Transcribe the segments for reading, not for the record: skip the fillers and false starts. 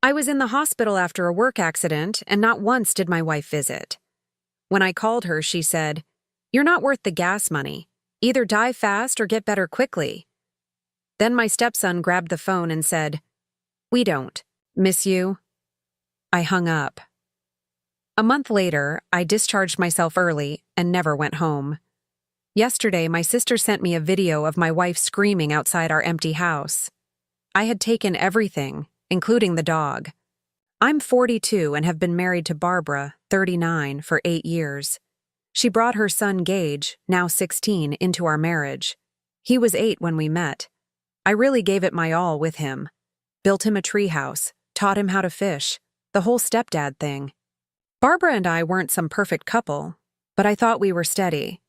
I was in the hospital after a work accident, and not once did my wife visit. When I called her, she said, "You're not worth the gas money. Either die fast or get better quickly." Then my stepson grabbed the phone and said, "We don't miss you." I hung up. A month later, I discharged myself early and never went home. Yesterday, my sister sent me a video of my wife screaming outside our empty house. I had taken everything, including the dog. I'm 42 and have been married to Barbara, 39, for 8 years. She brought her son Gage, now 16, into our marriage. He was 8 when we met. I really gave it my all with him. Built him a treehouse, taught him how to fish, the whole stepdad thing. Barbara and I weren't some perfect couple, but I thought we were steady.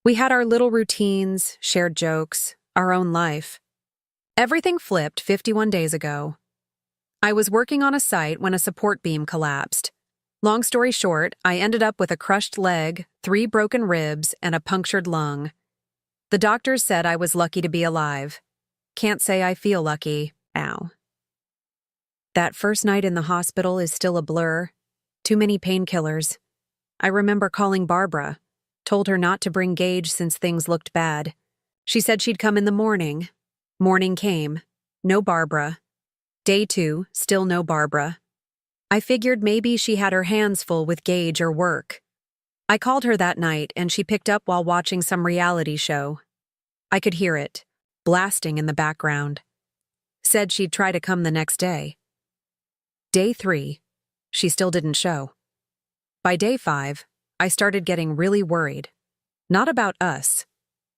We had our little routines, shared jokes, our own life. Everything flipped 51 days ago. I was working on a site when a support beam collapsed. Long story short, I ended up with a crushed leg, 3 broken ribs, and a punctured lung. The doctors said I was lucky to be alive. Can't say I feel lucky. Ow. That first night in the hospital is still a blur. Too many painkillers. I remember calling Barbara, told her not to bring Gage since things looked bad. She said she'd come in the morning. Morning came. No Barbara. Day 2, still no Barbara. I figured maybe she had her hands full with Gage or work. I called her that night and she picked up while watching some reality show. I could hear it, blasting in the background. Said she'd try to come the next day. Day 3, she still didn't show. By day 5, I started getting really worried. Not about us,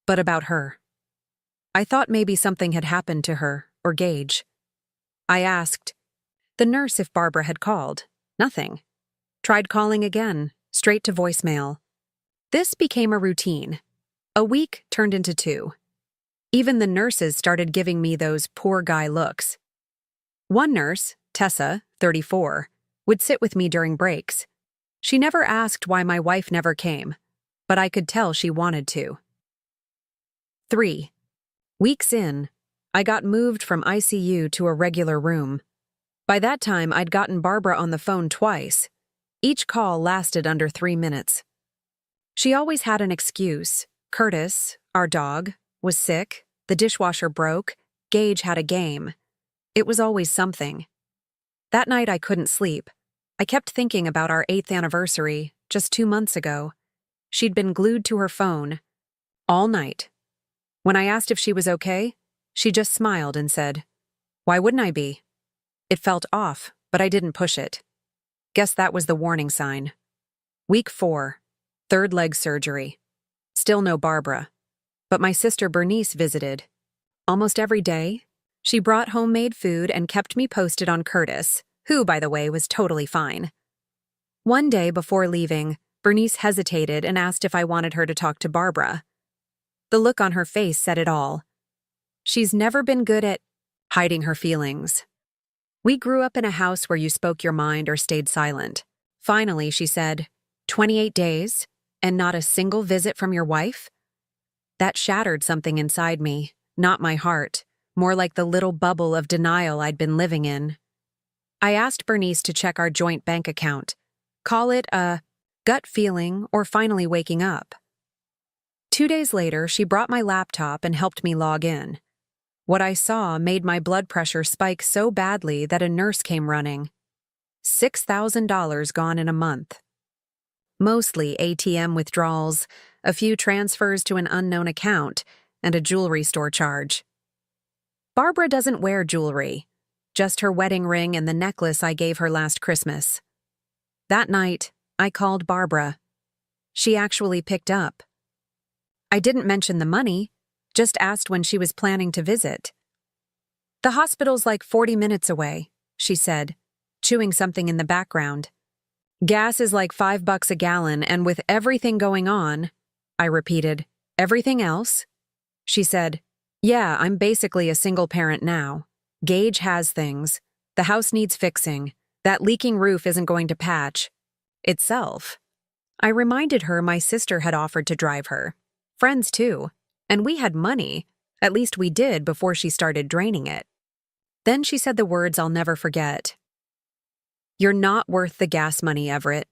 but about her. I thought maybe something had happened to her, or Gage. I asked the nurse if Barbara had called. Nothing. Tried calling again, straight to voicemail. This became a routine. A week turned into 2. Even the nurses started giving me those poor guy looks. One nurse, Tessa, 34, would sit with me during breaks. She never asked why my wife never came, but I could tell she wanted to. 3 weeks in, I got moved from ICU to a regular room. By that time, I'd gotten Barbara on the phone twice. Each call lasted under 3 minutes. She always had an excuse. Curtis, our dog, was sick, the dishwasher broke, Gage had a game. It was always something. That night I couldn't sleep. I kept thinking about our 8th anniversary, just 2 months ago. She'd been glued to her phone all night. When I asked if she was okay, she just smiled and said, "Why wouldn't I be?" It felt off, but I didn't push it. Guess that was the warning sign. Week 4, 3rd leg surgery. Still no Barbara. But my sister Bernice visited. Almost every day, she brought homemade food and kept me posted on Curtis, who, by the way, was totally fine. One day before leaving, Bernice hesitated and asked if I wanted her to talk to Barbara. The look on her face said it all. She's never been good at hiding her feelings. We grew up in a house where you spoke your mind or stayed silent. Finally, she said, 28 days, and not a single visit from your wife? That shattered something inside me, not my heart, more like the little bubble of denial I'd been living in. I asked Bernice to check our joint bank account. Call it a gut feeling or finally waking up. 2 days later, she brought my laptop and helped me log in. What I saw made my blood pressure spike so badly that a nurse came running. $6,000 gone in a month. Mostly ATM withdrawals, a few transfers to an unknown account, and a jewelry store charge. Barbara doesn't wear jewelry, just her wedding ring and the necklace I gave her last Christmas. That night, I called Barbara. She actually picked up. I didn't mention the money, just asked when she was planning to visit. The hospital's like 40 minutes away, she said, chewing something in the background. Gas is like $5 a gallon, and with everything going on, I repeated, everything else? She said, yeah, I'm basically a single parent now. Gage has things. The house needs fixing. That leaking roof isn't going to patch itself. I reminded her my sister had offered to drive her. Friends too. And we had money. At least we did before she started draining it. Then she said the words I'll never forget. You're not worth the gas money, Everett.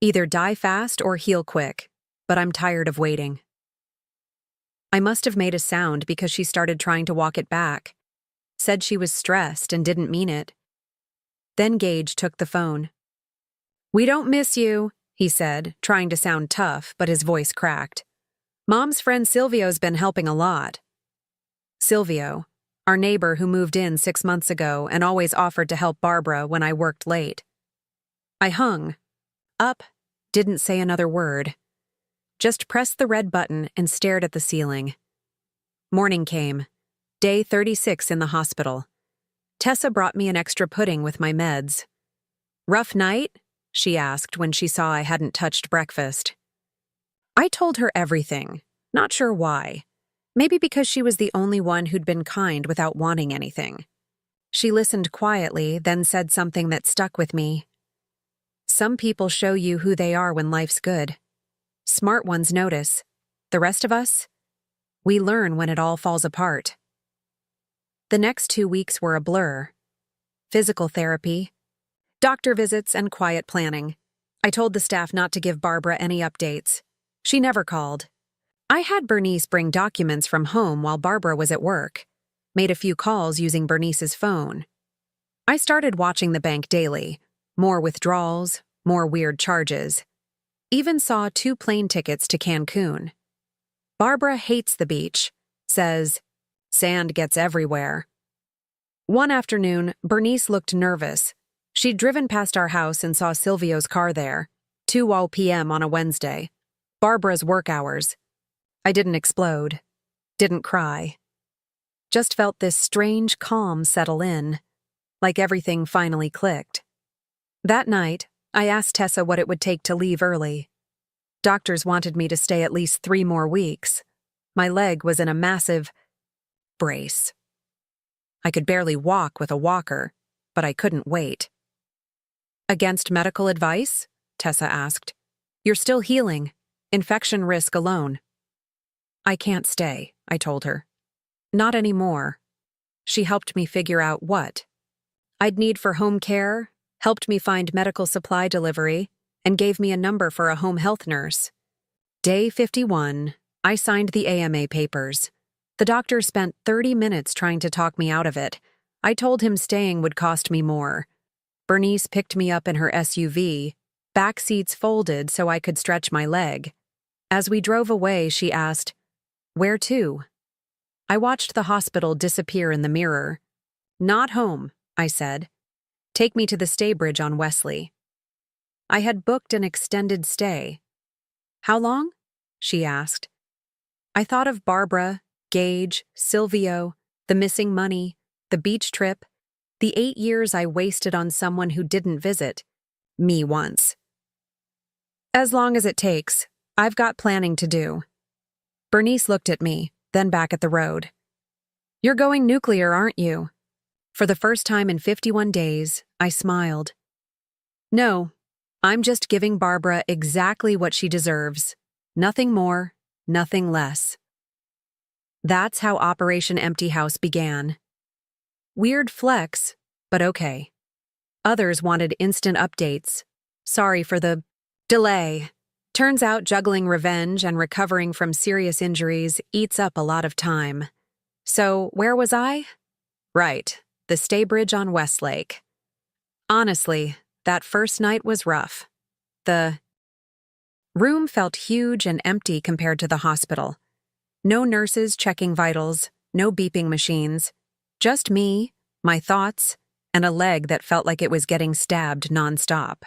Either die fast or heal quick, but I'm tired of waiting. I must have made a sound because she started trying to walk it back. Said she was stressed and didn't mean it. Then Gage took the phone. "We don't miss you," he said, trying to sound tough, but his voice cracked. "Mom's friend Silvio's been helping a lot." Silvio, our neighbor who moved in 6 months ago and always offered to help Barbara when I worked late. I hung up, didn't say another word. Just pressed the red button and stared at the ceiling. Morning came. Day 36 in the hospital. Tessa brought me an extra pudding with my meds. "Rough night?" she asked when she saw I hadn't touched breakfast. I told her everything, not sure why. Maybe because she was the only one who'd been kind without wanting anything. She listened quietly, then said something that stuck with me. "Some people show you who they are when life's good. Smart ones notice. The rest of us? We learn when it all falls apart." The next 2 weeks were a blur. Physical therapy, doctor visits, and quiet planning. I told the staff not to give Barbara any updates. She never called. I had Bernice bring documents from home while Barbara was at work. Made a few calls using Bernice's phone. I started watching the bank daily. More withdrawals, more weird charges. Even saw 2 plane tickets to Cancun. Barbara hates the beach. Says, "Sand gets everywhere." One afternoon, Bernice looked nervous. She'd driven past our house and saw Silvio's car there, 2 p.m. on a Wednesday. Barbara's work hours. I didn't explode. Didn't cry. Just felt this strange calm settle in, like everything finally clicked. That night, I asked Tessa what it would take to leave early. Doctors wanted me to stay at least 3 more weeks. My leg was in a massive brace. I could barely walk with a walker, but I couldn't wait. "Against medical advice?" Tessa asked. "You're still healing. Infection risk alone." "I can't stay," I told her. "Not anymore." She helped me figure out what I'd need for home care, helped me find medical supply delivery, and gave me a number for a home health nurse. Day 51, I signed the AMA papers. The doctor spent 30 minutes trying to talk me out of it. I told him staying would cost me more. Bernice picked me up in her SUV, back seats folded so I could stretch my leg. As we drove away, she asked, "Where to?" I watched the hospital disappear in the mirror. "Not home," I said. "Take me to the Staybridge on Wesley." I had booked an extended stay. "How long?" she asked. I thought of Barbara, Gage, Silvio, the missing money, the beach trip, the 8 years I wasted on someone who didn't visit me once. "As long as it takes. I've got planning to do." Bernice looked at me, then back at the road. "You're going nuclear, aren't you?" For the first time in 51 days, I smiled. "No, I'm just giving Barbara exactly what she deserves. Nothing more, nothing less." That's how Operation Empty House began. Weird flex, but okay. Others wanted instant updates. Sorry for the delay. Turns out juggling revenge and recovering from serious injuries eats up a lot of time. So, where was I? Right, the Staybridge on Westlake. Honestly, that first night was rough. The room felt huge and empty compared to the hospital. No nurses checking vitals, no beeping machines. Just me, my thoughts, and a leg that felt like it was getting stabbed nonstop.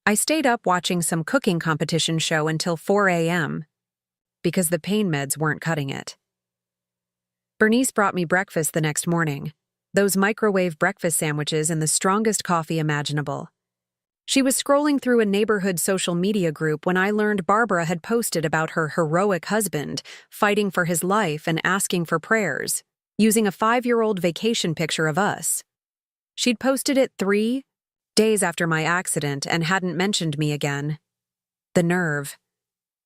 I stayed up watching some cooking competition show until 4 a.m. because the pain meds weren't cutting it. Bernice brought me breakfast the next morning. Those microwave breakfast sandwiches and the strongest coffee imaginable. She was scrolling through a neighborhood social media group when I learned Barbara had posted about her heroic husband fighting for his life and asking for prayers, using a 5-year-old vacation picture of us. She'd posted it 3 days after my accident and hadn't mentioned me again. The nerve.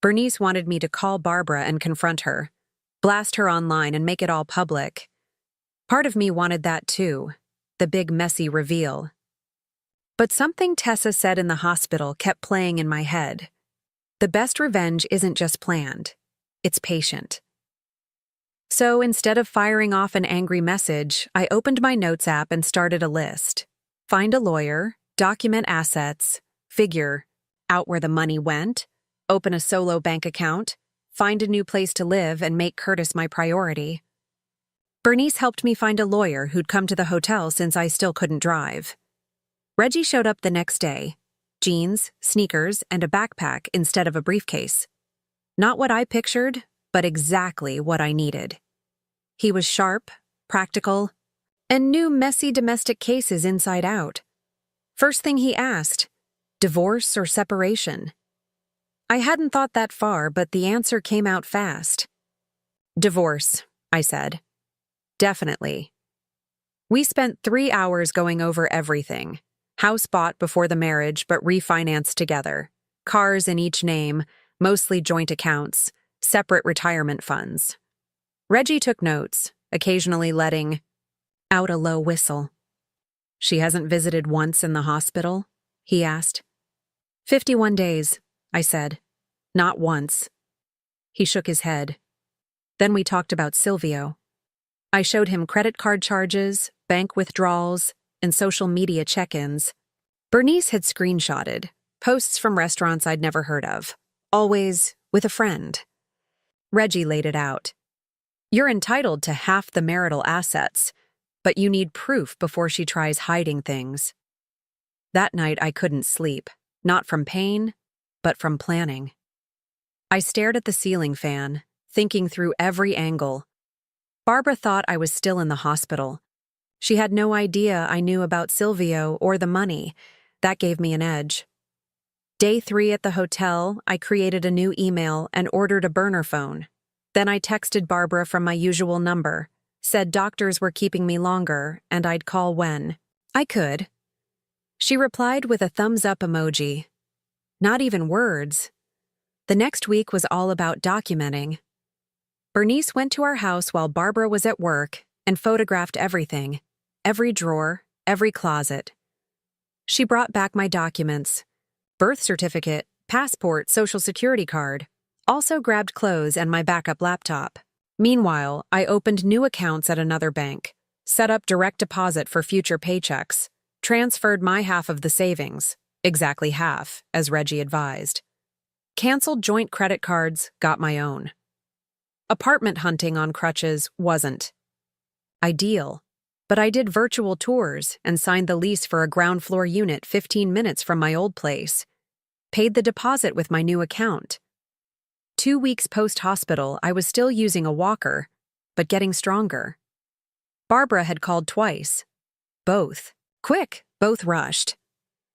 Bernice wanted me to call Barbara and confront her, blast her online and make it all public. Part of me wanted that too, the big messy reveal. But something Tessa said in the hospital kept playing in my head. The best revenge isn't just planned, it's patient. So instead of firing off an angry message, I opened my notes app and started a list. Find a lawyer, document assets, figure out where the money went, open a solo bank account, find a new place to live, and make Curtis my priority. Bernice helped me find a lawyer who'd come to the hotel since I still couldn't drive. Reggie showed up the next day. Jeans, sneakers, and a backpack instead of a briefcase. Not what I pictured, but exactly what I needed. He was sharp, practical, and knew messy domestic cases inside out. First thing he asked, divorce or separation? I hadn't thought that far, but the answer came out fast. Divorce, I said. Definitely. We spent 3 hours going over everything. House bought before the marriage, but refinanced together. Cars in each name, mostly joint accounts, separate retirement funds. Reggie took notes, occasionally letting out a low whistle. She hasn't visited once in the hospital? He asked. 51 days, I said. Not once. He shook his head. Then we talked about Silvio. I showed him credit card charges, bank withdrawals, and social media check-ins. Bernice had screenshotted posts from restaurants I'd never heard of, always with a friend. Reggie laid it out. You're entitled to half the marital assets, but you need proof before she tries hiding things. That night I couldn't sleep, not from pain, but from planning. I stared at the ceiling fan, thinking through every angle. Barbara thought I was still in the hospital. She had no idea I knew about Silvio or the money. That gave me an edge. Day 3 at the hotel, I created a new email and ordered a burner phone. Then I texted Barbara from my usual number, said doctors were keeping me longer and I'd call when I could. She replied with a thumbs-up emoji. Not even words. The next week was all about documenting. Bernice went to our house while Barbara was at work and photographed everything, every drawer, every closet. She brought back my documents, birth certificate, passport, social security card, also grabbed clothes and my backup laptop. Meanwhile, I opened new accounts at another bank, set up direct deposit for future paychecks, transferred my half of the savings, exactly half, as Reggie advised. Canceled joint credit cards, got my own. Apartment hunting on crutches wasn't ideal, but I did virtual tours and signed the lease for a ground floor unit 15 minutes from my old place. Paid the deposit with my new account. 2 weeks post-hospital, I was still using a walker, but getting stronger. Barbara had called twice. Both. Quick, both rushed.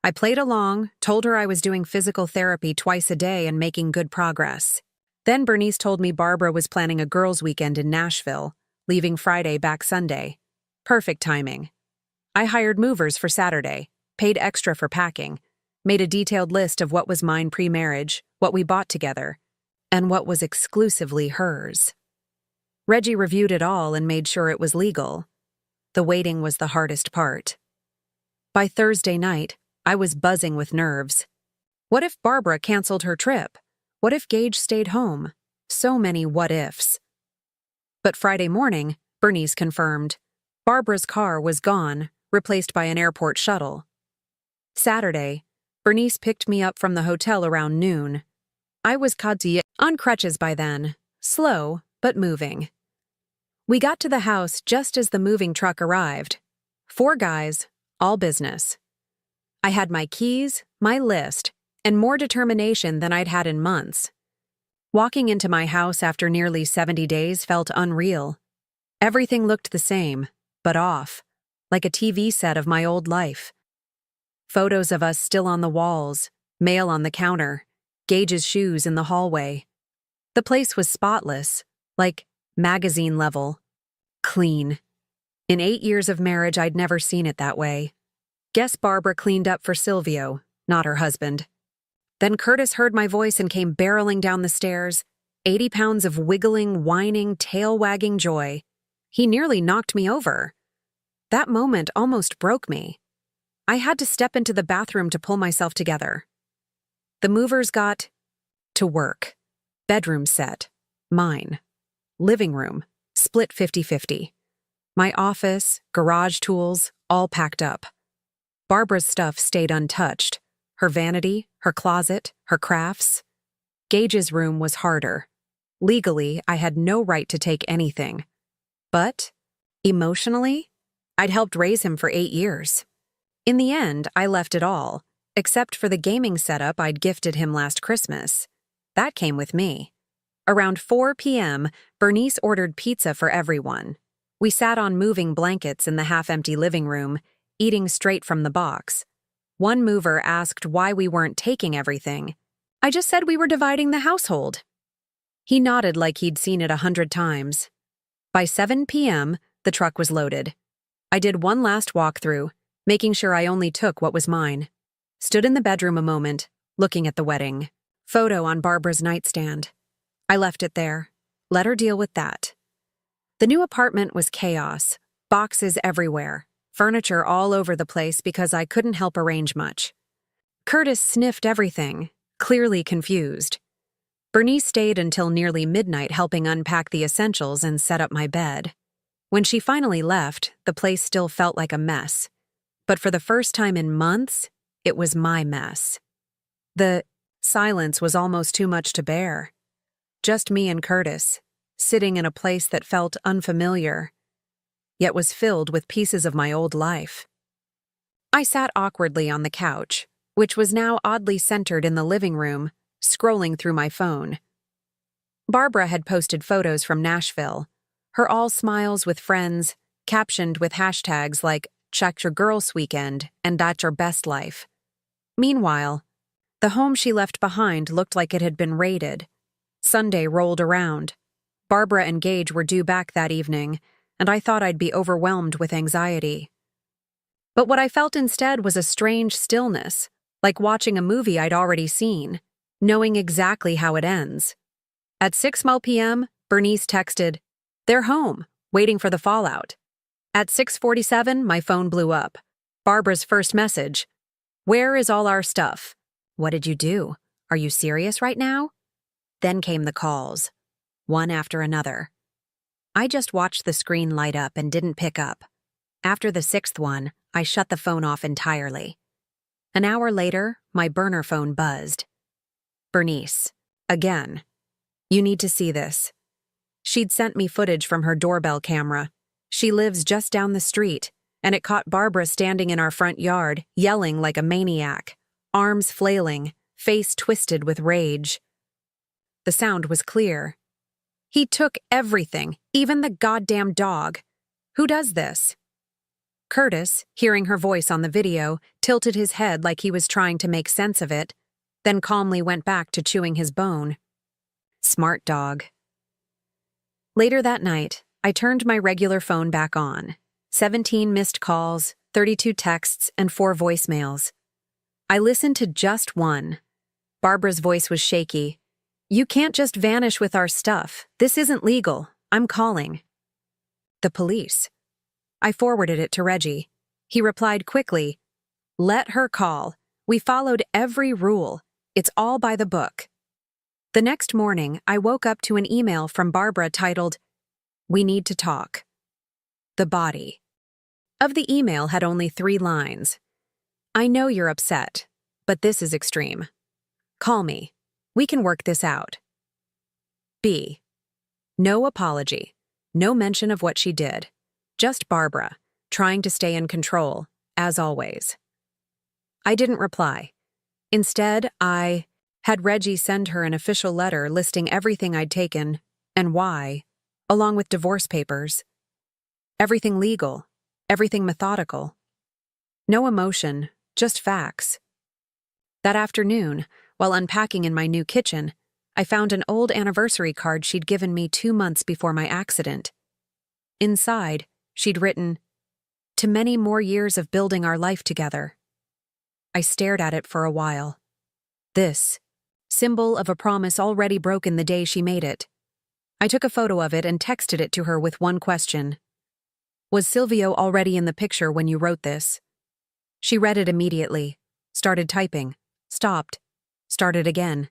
I played along, told her I was doing physical therapy twice a day and making good progress. Then Bernice told me Barbara was planning a girls' weekend in Nashville, leaving Friday back Sunday. Perfect timing. I hired movers for Saturday, paid extra for packing, made a detailed list of what was mine pre-marriage, what we bought together, and what was exclusively hers. Reggie reviewed it all and made sure it was legal. The waiting was the hardest part. By Thursday night, I was buzzing with nerves. What if Barbara canceled her trip? What if Gage stayed home? So many what-ifs. But Friday morning, Bernice confirmed. Barbara's car was gone, replaced by an airport shuttle. Saturday, Bernice picked me up from the hotel around noon. I was on crutches by then, slow but moving. We got to the house just as the moving truck arrived. 4 guys, all business. I had my keys, my list, and more determination than I'd had in months. Walking into my house after nearly 70 days felt unreal. Everything looked the same, but off, like a TV set of my old life. Photos of us still on the walls, mail on the counter, Gage's shoes in the hallway. The place was spotless, like magazine level. Clean. In 8 years of marriage, I'd never seen it that way. Guess Barbara cleaned up for Silvio, not her husband. Then Curtis heard my voice and came barreling down the stairs, 80 pounds of wiggling, whining, tail-wagging joy. He nearly knocked me over. That moment almost broke me. I had to step into the bathroom to pull myself together. The movers got to work. Bedroom set. Mine. Living room. Split 50-50. My office, garage tools, all packed up. Barbara's stuff stayed untouched. Her vanity, her closet, her crafts. Gage's room was harder. Legally, I had no right to take anything. But, emotionally, I'd helped raise him for 8 years. In the end, I left it all, except for the gaming setup I'd gifted him last Christmas. That came with me. Around 4 p.m., Bernice ordered pizza for everyone. We sat on moving blankets in the half-empty living room, eating straight from the box. One mover asked why we weren't taking everything. I just said we were dividing the household. He nodded like he'd seen it 100 times. By 7 p.m., the truck was loaded. I did one last walkthrough, making sure I only took what was mine. Stood in the bedroom a moment, looking at the wedding photo on Barbara's nightstand. I left it there. Let her deal with that. The new apartment was chaos, boxes everywhere, furniture all over the place because I couldn't help arrange much. Curtis sniffed everything, clearly confused. Bernice stayed until nearly midnight helping unpack the essentials and set up my bed. When she finally left, the place still felt like a mess. But for the first time in months, it was my mess. The silence was almost too much to bear. Just me and Curtis, sitting in a place that felt unfamiliar, yet was filled with pieces of my old life. I sat awkwardly on the couch, which was now oddly centered in the living room, scrolling through my phone. Barbara had posted photos from Nashville, her all smiles with friends, captioned with hashtags like "Check your girls' weekend" and "That's your best life." Meanwhile, the home she left behind looked like it had been raided. Sunday rolled around. Barbara and Gage were due back that evening, and I thought I'd be overwhelmed with anxiety. But what I felt instead was a strange stillness, like watching a movie I'd already seen, knowing exactly how it ends. At 6 p.m., Bernice texted, "They're home, waiting for the fallout." At 6:47, my phone blew up. Barbara's first message, "Where is all our stuff? What did you do? Are you serious right now?" Then came the calls, one after another. I just watched the screen light up and didn't pick up. After the 6th one, I shut the phone off entirely. An hour later, my burner phone buzzed. Bernice. Again. "You need to see this." She'd sent me footage from her doorbell camera. She lives just down the street, and it caught Barbara standing in our front yard, yelling like a maniac, arms flailing, face twisted with rage. The sound was clear. "He took everything, even the goddamn dog. Who does this?" Curtis, hearing her voice on the video, tilted his head like he was trying to make sense of it, then calmly went back to chewing his bone. Smart dog. Later that night, I turned my regular phone back on. 17 missed calls, 32 texts, and 4 voicemails. I listened to just one. Barbara's voice was shaky. "You can't just vanish with our stuff. This isn't legal. I'm calling." "The police." I forwarded it to Reggie. He replied quickly, "Let her call. We followed every rule. It's all by the book." The next morning, I woke up to an email from Barbara titled, "We need to talk." The body of the email had only 3 lines. "I know you're upset, but this is extreme. Call me. We can work this out." B. No apology. No mention of what she did. Just Barbara, trying to stay in control, as always. I didn't reply. Instead, I had Reggie send her an official letter listing everything I'd taken and why, along with divorce papers. Everything legal, everything methodical. No emotion, just facts. That afternoon, while unpacking in my new kitchen, I found an old anniversary card she'd given me 2 months before my accident. Inside, she'd written, "To many more years of building our life together." I stared at it for a while. This, symbol of a promise already broken the day she made it. I took a photo of it and texted it to her with one question. "Was Silvio already in the picture when you wrote this?" She read it immediately, started typing, stopped, started again.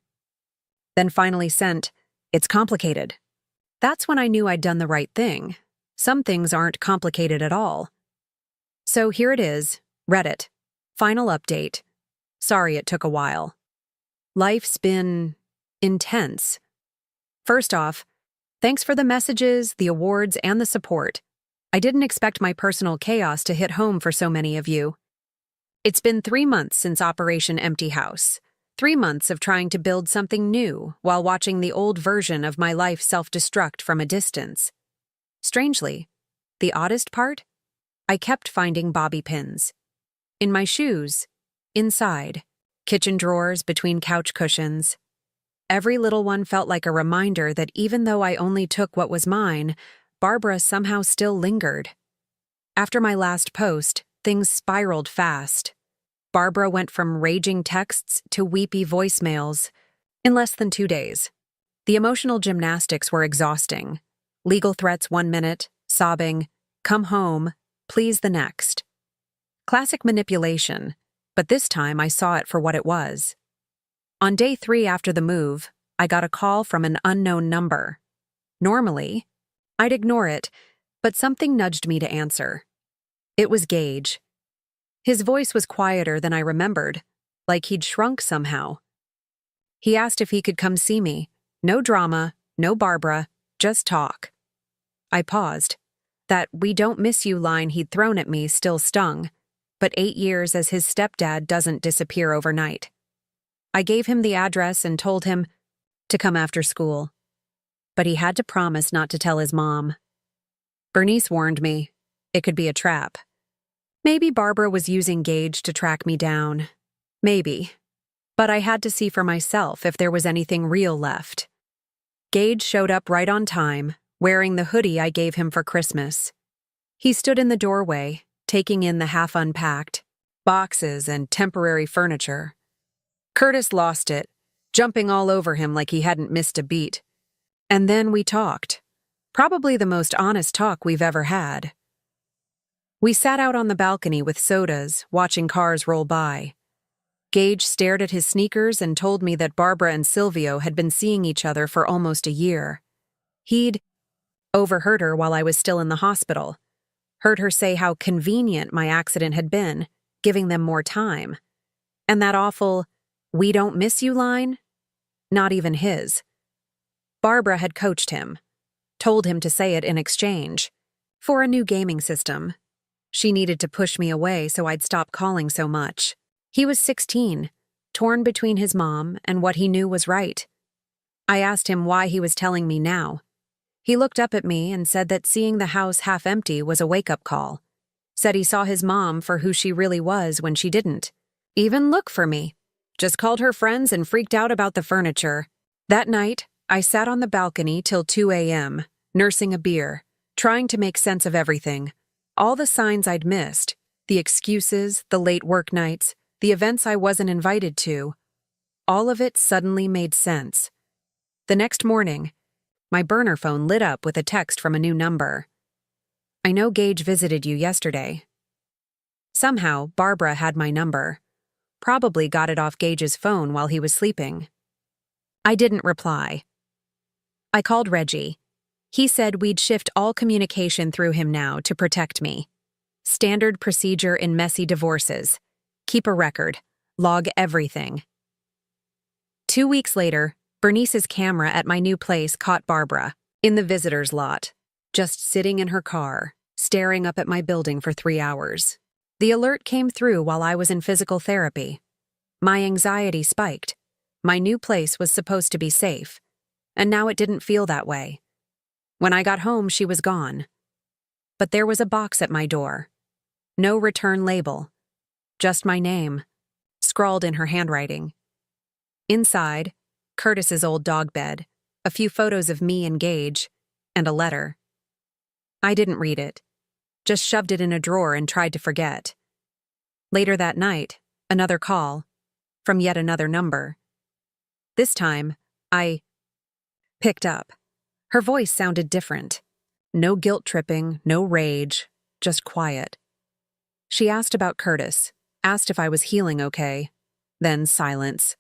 Then finally sent, "It's complicated." That's when I knew I'd done the right thing. Some things aren't complicated at all. So here it is, read it. Final update. Sorry it took a while. Life's been intense. First off, thanks for the messages, the awards, and the support. I didn't expect my personal chaos to hit home for so many of you. It's been 3 months since Operation Empty House. 3 months of trying to build something new while watching the old version of my life self-destruct from a distance. Strangely, the oddest part? I kept finding bobby pins. In my shoes, inside, kitchen drawers between couch cushions. Every little one felt like a reminder that even though I only took what was mine, Barbara somehow still lingered. After my last post, things spiraled fast. Barbara went from raging texts to weepy voicemails in less than 2 days. The emotional gymnastics were exhausting. Legal threats 1 minute, sobbing, "Come home, please" the next. Classic manipulation, but this time I saw it for what it was. On day 3 after the move, I got a call from an unknown number. Normally, I'd ignore it, but something nudged me to answer. It was Gage. His voice was quieter than I remembered, like he'd shrunk somehow. He asked if he could come see me. No drama, no Barbara, just talk. I paused. That "we don't miss you" line he'd thrown at me still stung, but 8 years as his stepdad doesn't disappear overnight. I gave him the address and told him to come after school. But he had to promise not to tell his mom. Bernice warned me it could be a trap. Maybe Barbara was using Gage to track me down. Maybe. But I had to see for myself if there was anything real left. Gage showed up right on time, wearing the hoodie I gave him for Christmas. He stood in the doorway, taking in the half-unpacked boxes and temporary furniture. Curtis lost it, jumping all over him like he hadn't missed a beat. And then we talked. Probably the most honest talk we've ever had. We sat out on the balcony with sodas, watching cars roll by. Gage stared at his sneakers and told me that Barbara and Silvio had been seeing each other for almost a year. He'd overheard her while I was still in the hospital. Heard her say how convenient my accident had been, giving them more time. And that awful "we don't miss you" line? Not even his. Barbara had coached him, told him to say it in exchange for a new gaming system. She needed to push me away so I'd stop calling so much. He was 16, torn between his mom and what he knew was right. I asked him why he was telling me now. He looked up at me and said that seeing the house half empty was a wake-up call. Said he saw his mom for who she really was when she didn't even look for me. Just called her friends and freaked out about the furniture. That night, I sat on the balcony till 2 a.m., nursing a beer, trying to make sense of everything. All the signs I'd missed, the excuses, the late work nights, the events I wasn't invited to. All of it suddenly made sense. The next morning, my burner phone lit up with a text from a new number. "I know Gage visited you yesterday." Somehow, Barbara had my number. Probably got it off Gage's phone while he was sleeping. I didn't reply. I called Reggie. He said we'd shift all communication through him now to protect me. Standard procedure in messy divorces. Keep a record. Log everything. 2 weeks later, Bernice's camera at my new place caught Barbara in the visitor's lot, just sitting in her car, staring up at my building for 3 hours. The alert came through while I was in physical therapy. My anxiety spiked. My new place was supposed to be safe, and now it didn't feel that way. When I got home, she was gone. But there was a box at my door. No return label. Just my name, scrawled in her handwriting. Inside, Curtis's old dog bed, a few photos of me and Gage, and a letter. I didn't read it. Just shoved it in a drawer and tried to forget. Later that night, another call, from yet another number. This time, I picked up. Her voice sounded different. No guilt-tripping, no rage, just quiet. She asked about Curtis, asked if I was healing okay. Then silence.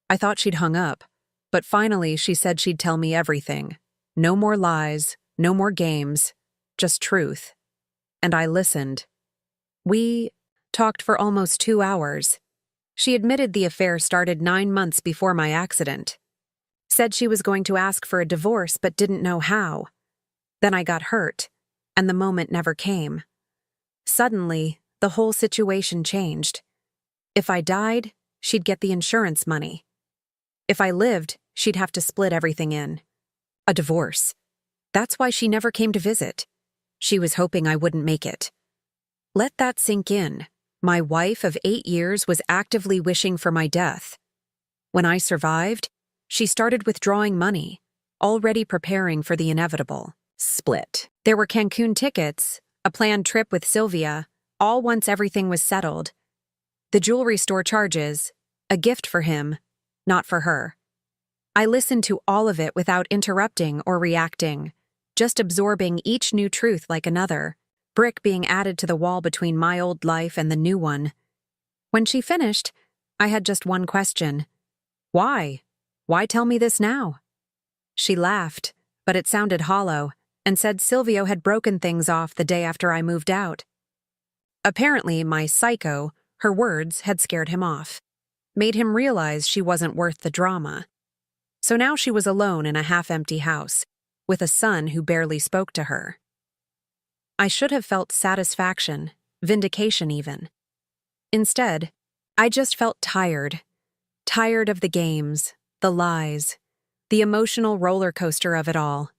I thought she'd hung up, but finally she said she'd tell me everything. No more lies, no more games, just truth. And I listened. We talked for almost 2 hours. She admitted the affair started 9 months before my accident. Said she was going to ask for a divorce but didn't know how. Then I got hurt, and the moment never came. Suddenly, the whole situation changed. If I died, she'd get the insurance money. If I lived, she'd have to split everything in. A divorce. That's why she never came to visit. She was hoping I wouldn't make it. Let that sink in. My wife of 8 years was actively wishing for my death. When I survived, she started withdrawing money, already preparing for the inevitable split. There were Cancun tickets, a planned trip with Sylvia, all once everything was settled. The jewelry store charges, a gift for him, not for her. I listened to all of it without interrupting or reacting, just absorbing each new truth like another, brick being added to the wall between my old life and the new one. When she finished, I had just one question. Why? Why tell me this now? She laughed, but it sounded hollow, and said Silvio had broken things off the day after I moved out. Apparently, my psycho, her words, had scared him off, made him realize she wasn't worth the drama. So now she was alone in a half-empty house, with a son who barely spoke to her. I should have felt satisfaction, vindication even. Instead, I just felt tired. Tired of the games, the lies, the emotional roller coaster of it all.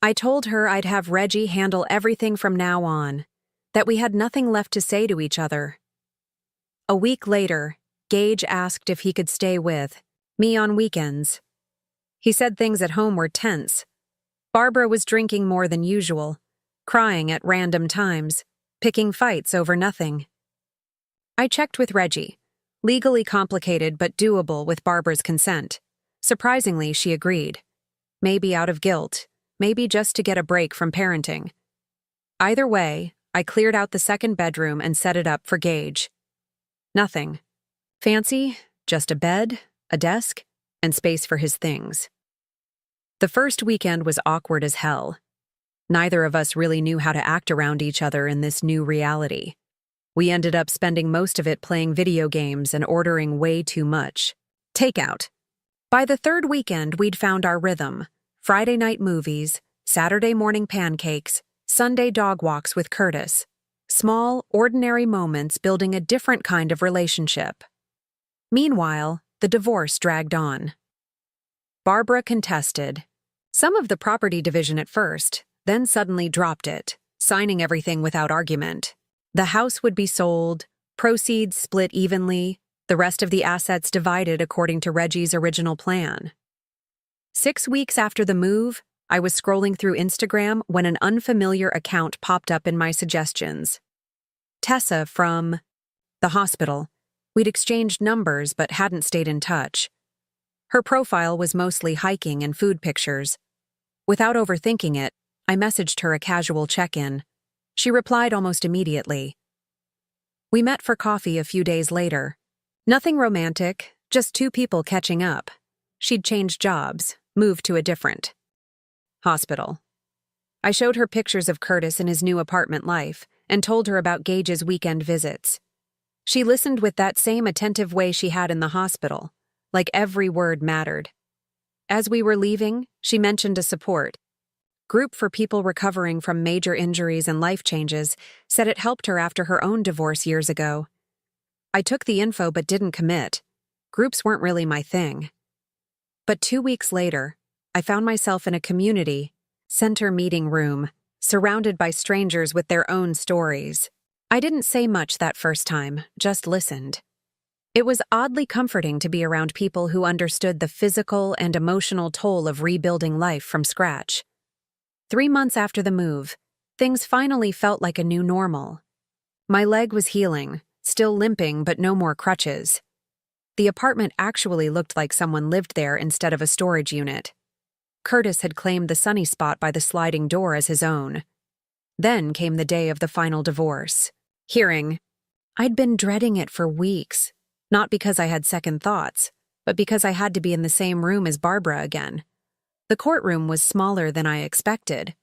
I told her I'd have Reggie handle everything from now on, that we had nothing left to say to each other. A week later, Gage asked if he could stay with me on weekends. He said things at home were tense. Barbara was drinking more than usual, crying at random times, picking fights over nothing. I checked with Reggie. Legally complicated but doable with Barbara's consent. Surprisingly, she agreed. Maybe out of guilt, maybe just to get a break from parenting. Either way, I cleared out the second bedroom and set it up for Gage. Nothing. Fancy, just a bed, a desk, and space for his things. The first weekend was awkward as hell. Neither of us really knew how to act around each other in this new reality. We ended up spending most of it playing video games and ordering way too much. Takeout. By the third weekend, we'd found our rhythm. Friday night movies, Saturday morning pancakes, Sunday dog walks with Curtis. Small, ordinary moments building a different kind of relationship. Meanwhile, the divorce dragged on. Barbara contested. Some of the property division at first, then suddenly dropped it, signing everything without argument. The house would be sold, proceeds split evenly, the rest of the assets divided according to Reggie's original plan. 6 weeks after the move, I was scrolling through Instagram when an unfamiliar account popped up in my suggestions. Tessa from the hospital. We'd exchanged numbers but hadn't stayed in touch. Her profile was mostly hiking and food pictures. Without overthinking it, I messaged her a casual check-in. She replied almost immediately. We met for coffee a few days later. Nothing romantic, just 2 people catching up. She'd changed jobs, moved to a different hospital. I showed her pictures of Curtis in his new apartment life and told her about Gage's weekend visits. She listened with that same attentive way she had in the hospital, like every word mattered. As we were leaving, she mentioned a support group for people recovering from major injuries and life changes, said it helped her after her own divorce years ago. I took the info but didn't commit. Groups weren't really my thing. But 2 weeks later, I found myself in a community center meeting room, surrounded by strangers with their own stories. I didn't say much that first time, just listened. It was oddly comforting to be around people who understood the physical and emotional toll of rebuilding life from scratch. 3 months after the move, things finally felt like a new normal. My leg was healing, still limping but no more crutches. The apartment actually looked like someone lived there instead of a storage unit. Curtis had claimed the sunny spot by the sliding door as his own. Then came the day of the final divorce. Hearing, I'd been dreading it for weeks, not because I had second thoughts, but because I had to be in the same room as Barbara again. The courtroom was smaller than I expected.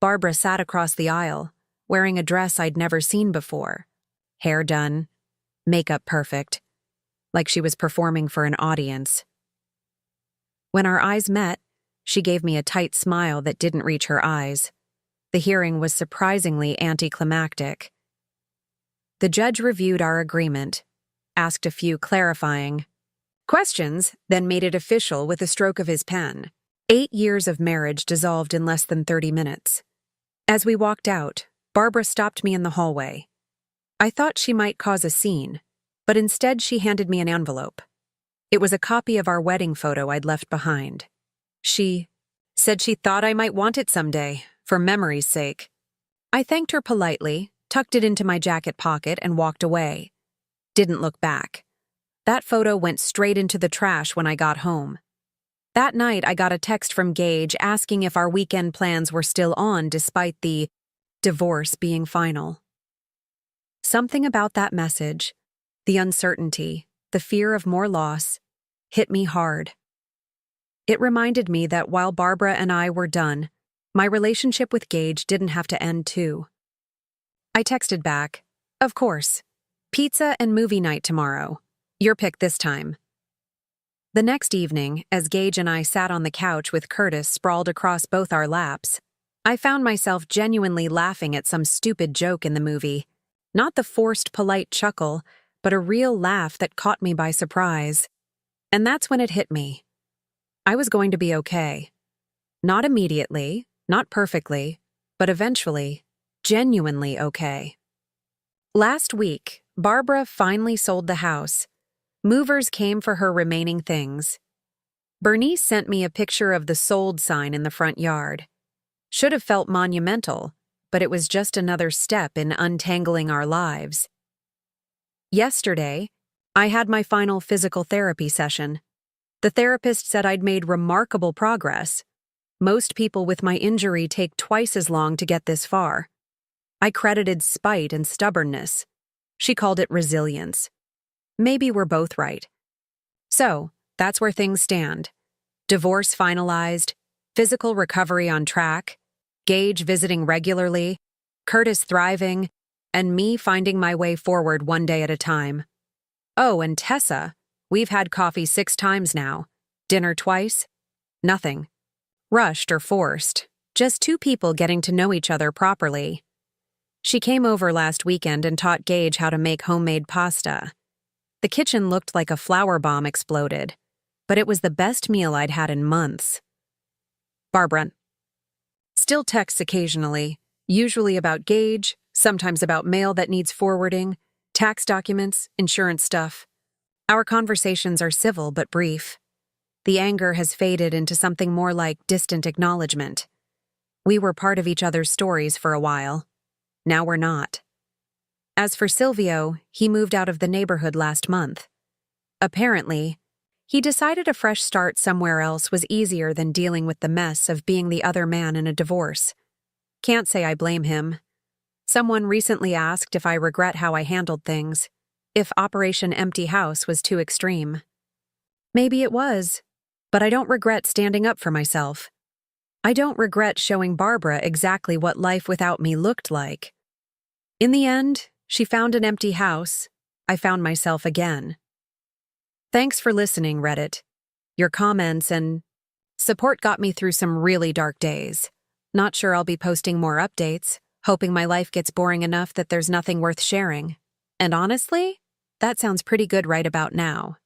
Barbara sat across the aisle, wearing a dress I'd never seen before. Hair done, makeup perfect, like she was performing for an audience. When our eyes met, she gave me a tight smile that didn't reach her eyes. The hearing was surprisingly anticlimactic. The judge reviewed our agreement, asked a few clarifying questions, then made it official with a stroke of his pen. 8 years of marriage dissolved in less than 30 minutes. As we walked out, Barbara stopped me in the hallway. I thought she might cause a scene, but instead she handed me an envelope. It was a copy of our wedding photo I'd left behind. She said she thought I might want it someday, for memory's sake. I thanked her politely, tucked it into my jacket pocket, and walked away. Didn't look back. That photo went straight into the trash when I got home. That night, I got a text from Gage asking if our weekend plans were still on despite the divorce being final. Something about that message, the uncertainty, the fear of more loss, hit me hard. It reminded me that while Barbara and I were done, my relationship with Gage didn't have to end too. I texted back, "Of course. Pizza and movie night tomorrow. Your pick this time." The next evening, as Gage and I sat on the couch with Curtis sprawled across both our laps, I found myself genuinely laughing at some stupid joke in the movie. Not the forced, polite chuckle, but a real laugh that caught me by surprise. And that's when it hit me. I was going to be okay. Not immediately, not perfectly, but eventually, genuinely okay. Last week, Barbara finally sold the house. Movers came for her remaining things. Bernice sent me a picture of the sold sign in the front yard. Should have felt monumental, but it was just another step in untangling our lives. Yesterday, I had my final physical therapy session. The therapist said I'd made remarkable progress. Most people with my injury take twice as long to get this far. I credited spite and stubbornness. She called it resilience. Maybe we're both right. So, that's where things stand. Divorce finalized, physical recovery on track, Gage visiting regularly, Curtis thriving, and me finding my way forward one day at a time. Oh, and Tessa, we've had coffee 6 times now. Dinner twice? Nothing. Rushed or forced. Just 2 people getting to know each other properly. She came over last weekend and taught Gage how to make homemade pasta. The kitchen looked like a flower bomb exploded, but it was the best meal I'd had in months. Barbara. Still texts occasionally, usually about Gage, sometimes about mail that needs forwarding, tax documents, insurance stuff. Our conversations are civil but brief. The anger has faded into something more like distant acknowledgement. We were part of each other's stories for a while. Now we're not. As for Silvio, he moved out of the neighborhood last month. Apparently, he decided a fresh start somewhere else was easier than dealing with the mess of being the other man in a divorce. Can't say I blame him. Someone recently asked if I regret how I handled things, if Operation Empty House was too extreme. Maybe it was, but I don't regret standing up for myself. I don't regret showing Barbara exactly what life without me looked like. In the end, she found an empty house. I found myself again. Thanks for listening, Reddit. Your comments and support got me through some really dark days. Not sure I'll be posting more updates, hoping my life gets boring enough that there's nothing worth sharing. And honestly, that sounds pretty good right about now.